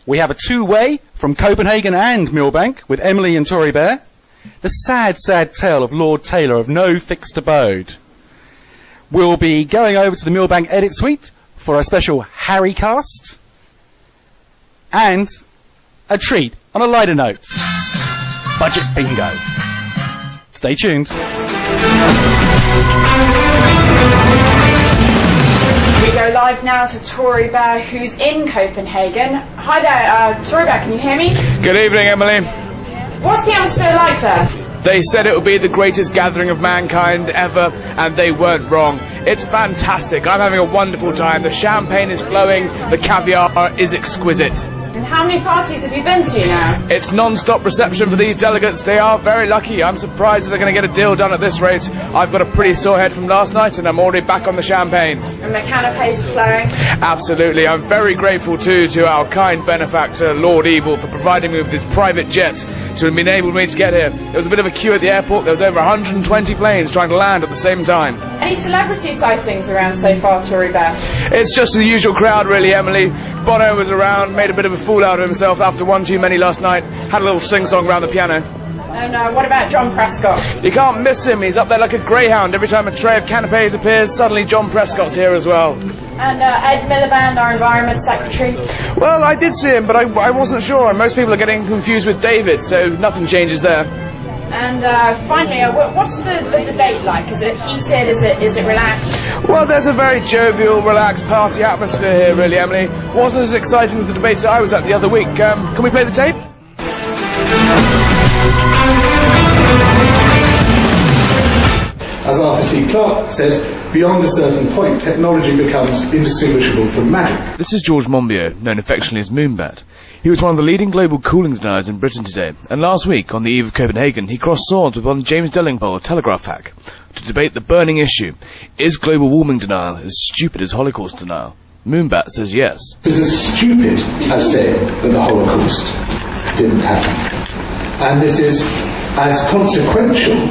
We have a two-way from Copenhagen and Millbank with Emily and Tory Bear. The sad, sad tale of Lord Taylor of no fixed abode. We'll be going over to the Millbank Edit Suite for a special Harrycast. And a treat on a lighter note. Budget bingo. Stay tuned. We go live now to Tory Bear, who's in Copenhagen. Hi there, Tory Bear, can you hear me? Good evening, Emily. What's the atmosphere like there? They said it would be the greatest gathering of mankind ever, and they weren't wrong. It's fantastic. I'm having a wonderful time. The champagne is flowing, the caviar is exquisite. And how many parties have you been to now? It's non-stop reception for these delegates. They are very lucky. I'm surprised that they're going to get a deal done at this rate. I've got a pretty sore head from last night, and I'm already back on the champagne. And the canapes are flowing? Absolutely. I'm very grateful, too, to our kind benefactor, Lord Evil, for providing me with this private jet to enable me to get here. There was a bit of a queue at the airport. There was over 120 planes trying to land at the same time. Any celebrity sightings around so far, Tory Bear? It's just the usual crowd, really, Emily. Bono was around, made a bit of a fool out of himself after one too many last night. Had a little sing-song around the piano. And what about John Prescott? You can't miss him. He's up there like a greyhound. Every time a tray of canapes appears, suddenly John Prescott's here as well. And Ed Miliband, our Environment Secretary? Well, I did see him, but I wasn't sure. Most people are getting confused with David, so nothing changes there. And finally, what's the debate like? Is it heated? Is it relaxed? Well, there's a very jovial, relaxed party atmosphere here, really, Emily. Wasn't as exciting as the debate that I was at the other week. Can we play the tape? As Arthur C. Clarke says, beyond a certain point, technology becomes indistinguishable from magic. This is George Monbiot, known affectionately as Moonbat. He was one of the leading global cooling deniers in Britain today, and last week, on the eve of Copenhagen, he crossed swords with one James Delingpole, a Telegraph hack, to debate the burning issue: is global warming denial as stupid as Holocaust denial? Moonbat says yes. It is as stupid as saying that the Holocaust didn't happen. And this is as consequential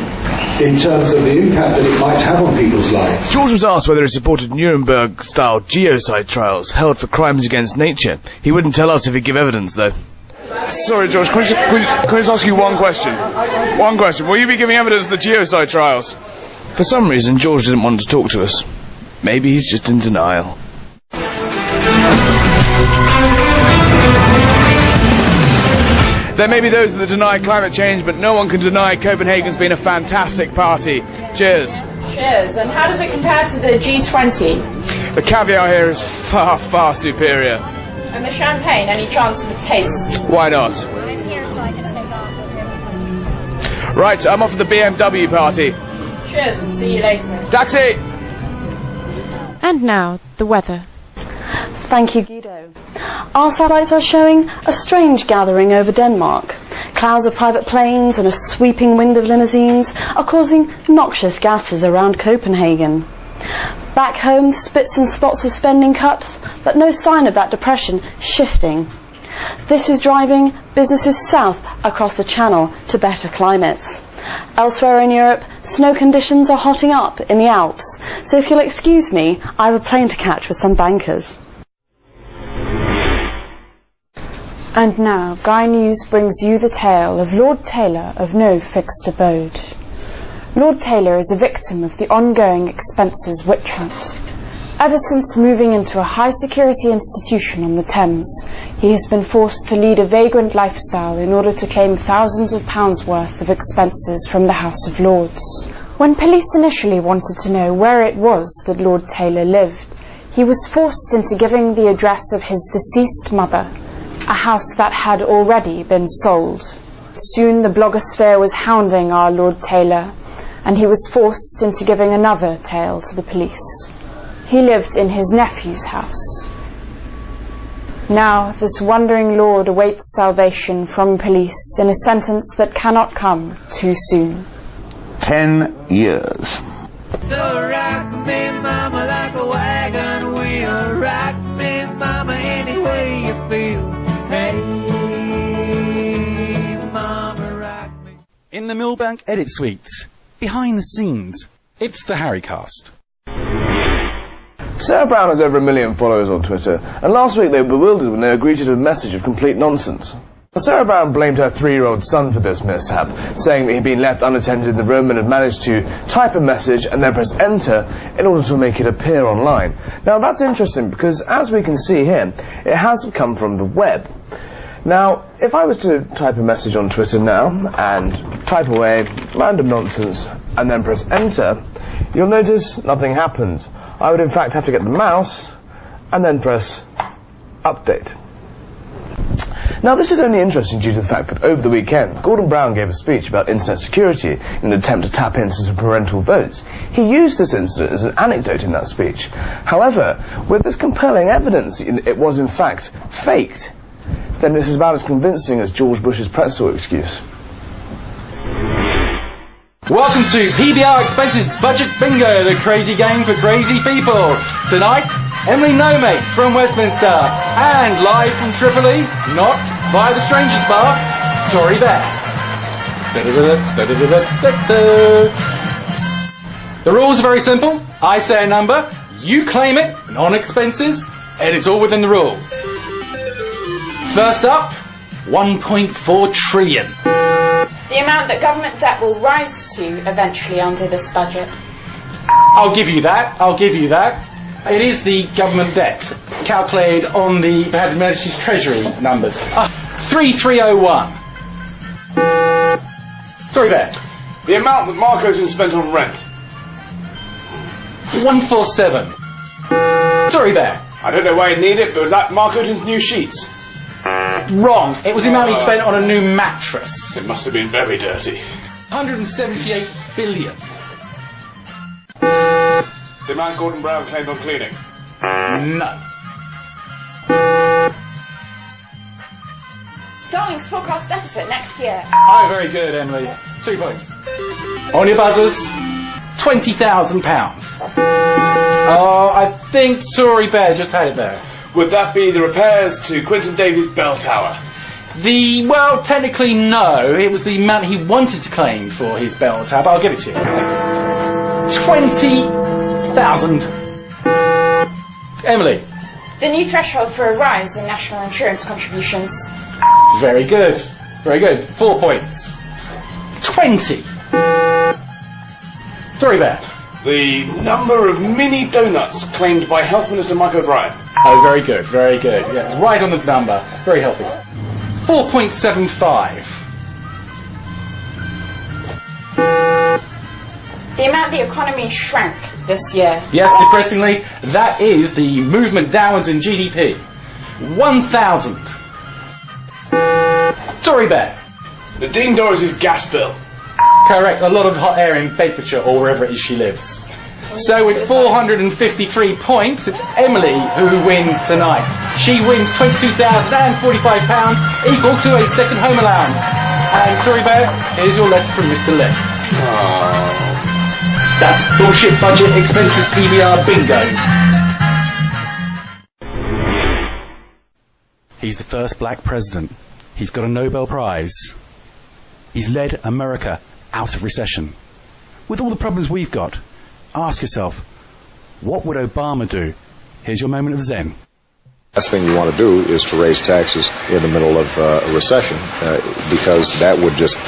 in terms of the impact that it might have on people's lives. George was asked whether he supported Nuremberg-style geocide trials held for crimes against nature. He wouldn't tell us if he'd give evidence, though. Sorry, George, can I just ask you one question? One question. Will you be giving evidence of the geocide trials? For some reason, George didn't want to talk to us. Maybe he's just in denial. There may be those that deny climate change, but no one can deny Copenhagen's been a fantastic party. Cheers. Cheers. And how does it compare to the G20? The caviar here is far, far superior. And the champagne, any chance of a taste? Why not? I'm here so I can take off. Right, I'm off to the BMW party. Cheers, we'll see you later. Taxi! And now, the weather. Thank you, Guido. Our satellites are showing a strange gathering over Denmark. Clouds of private planes and a sweeping wind of limousines are causing noxious gases around Copenhagen. Back home, spits and spots of spending cuts, but no sign of that depression shifting. This is driving businesses south across the Channel to better climates. Elsewhere in Europe, snow conditions are hotting up in the Alps, so if you'll excuse me, I have a plane to catch with some bankers. And now, Guy News brings you the tale of Lord Taylor of no fixed abode. Lord Taylor is a victim of the ongoing expenses witch hunt. Ever since moving into a high-security institution on the Thames, he has been forced to lead a vagrant lifestyle in order to claim thousands of pounds worth of expenses from the House of Lords. When police initially wanted to know where it was that Lord Taylor lived, he was forced into giving the address of his deceased mother, a house that had already been sold. Soon the blogosphere was hounding our Lord Taylor, and he was forced into giving another tale to the police. He lived in his nephew's house. Now this wandering lord awaits salvation from police in a sentence that cannot come too soon. 10 years. So rock me, mama, like a wagon wheel. Rock me, mama, any way you feel. Hey, mama, rock me. In the Millbank Edit Suite, behind the scenes, it's the Harrycast. Sarah Brown has over 1 million followers on Twitter, and last week they were bewildered when they were greeted with a message of complete nonsense. Sarah Brown blamed her 3-year-old son for this mishap, saying that he'd been left unattended in the room and had managed to type a message and then press enter in order to make it appear online. Now that's interesting because, as we can see here, it has come from the web. Now, if I was to type a message on Twitter now and type away random nonsense and then press enter, you'll notice nothing happens. I would in fact have to get the mouse and then press update. Now, this is only interesting due to the fact that over the weekend, Gordon Brown gave a speech about internet security in an attempt to tap into some parental votes. He used this incident as an anecdote in that speech. However, with this compelling evidence it was in fact faked, then this is about as convincing as George Bush's pretzel excuse. Welcome to PBR Expenses Budget Bingo, the crazy game for crazy people. Tonight, Emily Nomates from Westminster, and live from Tripoli, not by the Strangers Bar, Tory Bear. The rules are very simple. I say a number, you claim it, non-expenses, and it's all within the rules. First up, 1.4 trillion. The amount that government debt will rise to eventually under this budget. I'll give you that. It is the government debt, calculated on the Her Majesty's Treasury numbers. 3301. Sorry, there. The amount that Mark Oden spent on rent. 147. Sorry, there. I don't know why you need it, but was that Mark Oden's new sheets? Wrong. It was the amount he spent on a new mattress. It must have been very dirty. 178 billion. The amount Gordon Brown claimed on cleaning. No. Darling's forecast deficit next year. Oh, very good, Emily. 2 points. On your buzzers, £20,000. Oh, I think Tory Bear just had it there. Would that be the repairs to Quinton Davies' bell tower? Well, technically no. It was the amount he wanted to claim for his bell tower, but I'll give it to you. 20,000. Emily. The new threshold for a rise in national insurance contributions. Very good. 4 points. 20. Tory Bear. The number of mini donuts claimed by Health Minister Mike O'Brien. Oh, very good. Yeah, right on the number. Very healthy. 4.75. The amount the economy shrank this year. Yes, depressingly, that is the movement downwards in GDP. 1,000. Tory Bear. Nadine Dorries' gas bill. Correct, a lot of hot air in Bedfordshire or wherever it is she lives. So with 453 points, it's Emily who wins tonight. She wins £22,045, equal to a second home allowance. And Tory Bear, here's your letter from Mr. Lee. That's bullshit budget expenses PBR bingo. He's the first black president. He's got a Nobel Prize. He's led America out of recession. With all the problems we've got, ask yourself, what would Obama do? Here's your moment of zen. The last thing you want to do is to raise taxes in the middle of a recession because that would just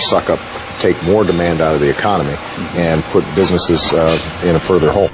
take more demand out of the economy and put businesses in a further hole.